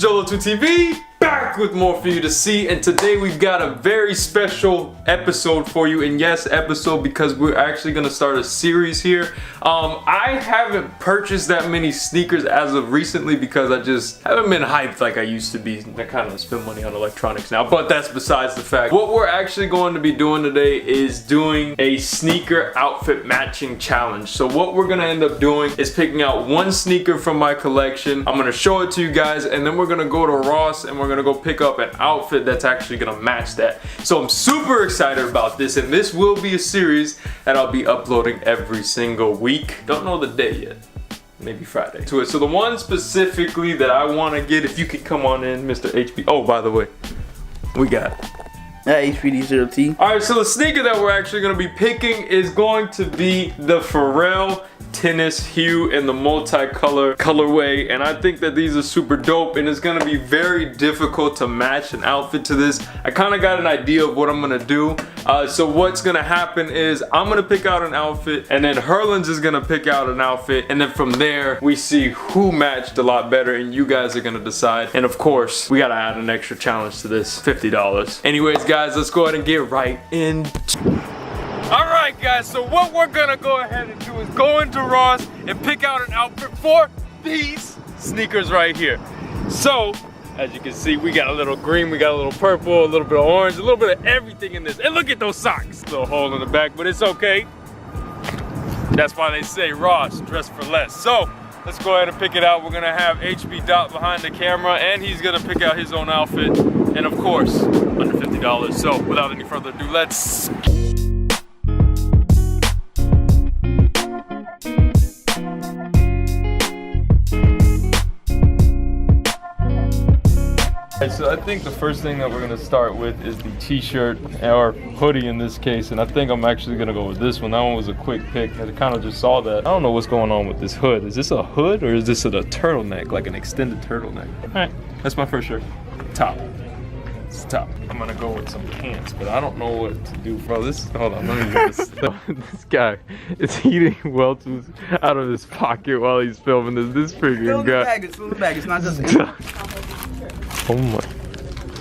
Jolo2 TV, back with more for you to see, and today we've got a very special episode for you. And yes, episode, because we're actually gonna start a series here. I haven't purchased that many sneakers as of recently because I just haven't been hyped like I used to be. I kind of spend money on electronics now, but that's besides the fact. What we're actually going to be doing today is doing a sneaker outfit matching challenge. So what we're gonna end up doing is picking out one sneaker from my collection. I'm gonna show it to you guys, and then we're gonna go to Ross and we're gonna go pick up an outfit that's actually gonna match that. So I'm super excited about this, and this will be a series that I'll be uploading every single week. Don't know the day yet. Maybe Friday to it. So the one specifically that I want to get, if you could come on in, Mr. HB. Oh, by the way, we got HPD0T. All right, so the sneaker that we're actually going to be picking is going to be the Pharrell Tennis Hu in the multicolor colorway, and I think that these are super dope, and it's going to be very difficult to match an outfit to this. I kind of got an idea of what I'm going to do. So what's going to happen is I'm going to pick out an outfit, and then Herlins is going to pick out an outfit, and then from there we see who matched a lot better, and you guys are going to decide. And of course, we got to add an extra challenge to this, $50. Anyways, guys, let's go ahead and get right into. Alright guys, so what we're gonna go ahead and do is go into Ross and pick out an outfit for these sneakers right here. So, as you can see, we got a little green, we got a little purple, a little bit of orange, a little bit of everything in this. And look at those socks, little hole in the back, but it's okay. That's why they say Ross, dress for less. So, let's go ahead and pick it out. We're gonna have HB Dot behind the camera, and he's gonna pick out his own outfit. And of course, under $50. So, without any further ado, let's... So I think the first thing that we're gonna start with is the t-shirt, or hoodie in this case, and I think I'm actually gonna go with this one. That one was a quick pick. I kind of just saw that. I don't know what's going on with this hood. Is this a hood or is this a turtleneck, like an extended turtleneck? All right, that's my first shirt. Top. It's top. I'm gonna go with some pants, but I don't know what to do, bro. This, hold on, let me get this. This guy is eating Welch's out of his pocket while he's filming this. This freaking guy. It's in the bag. It's not just. Oh my.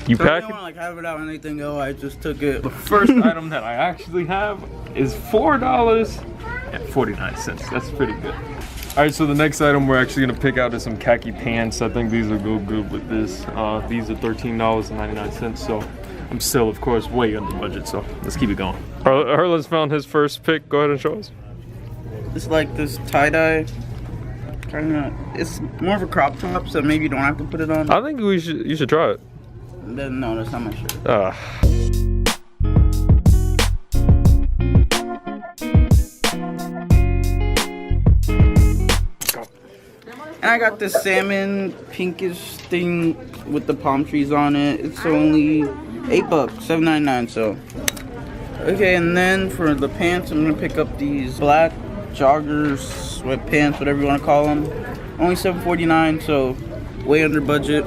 You so pack I don't want to have it out or anything, though. I just took it. The first item that I actually have is $4.49. That's pretty good. All right, so the next item we're actually gonna pick out is some khaki pants. I think these will go good with this. These are $13.99, so I'm still, of course, way under budget, so let's keep it going. Herlin's found his first pick. Go ahead and show us. It's like this tie-dye. It's more of a crop top, so maybe you don't have to put it on. I think you should try it. No, that's not my shirt. And I got this salmon pinkish thing with the palm trees on it. It's only $8, $7.99. So okay, and then for the pants, I'm gonna pick up these black joggers, sweatpants, whatever you want to call them. Only $7.49, so way under budget.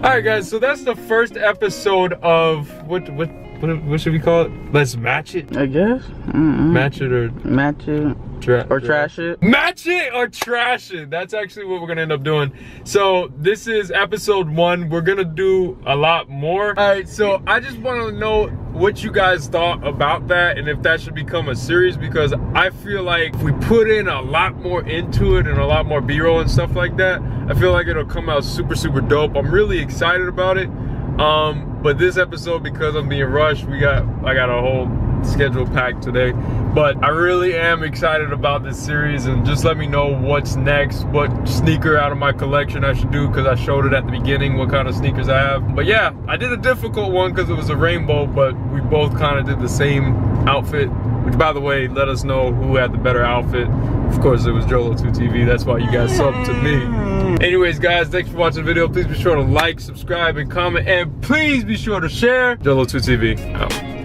Alright guys, so that's the first episode of what should we call it? Let's match it, I guess. Match it or trash it. Match it or trash it. That's actually what we're gonna end up doing. So this is episode 1. We're gonna do a lot more. Alright, so I just want to know what you guys thought about that, and if that should become a series, because I feel like if we put in a lot more into it and a lot more B-roll and stuff like that, I feel like it'll come out super dope. I'm really excited about it. But this episode, because I'm being rushed, I got a whole schedule packed today. But I really am excited about this series, and just let me know what's next, what sneaker out of my collection I should do, because I showed it at the beginning what kind of sneakers I have. But yeah, I did a difficult one because it was a rainbow, but we both kind of did the same outfit, which by the way, let us know who had the better outfit. Of course, it was Jolo2TV. That's why you guys subbed to me. Anyways, guys, thanks for watching the video. Please be sure to like, subscribe, and comment, and please be sure to share. Jolo2TV out.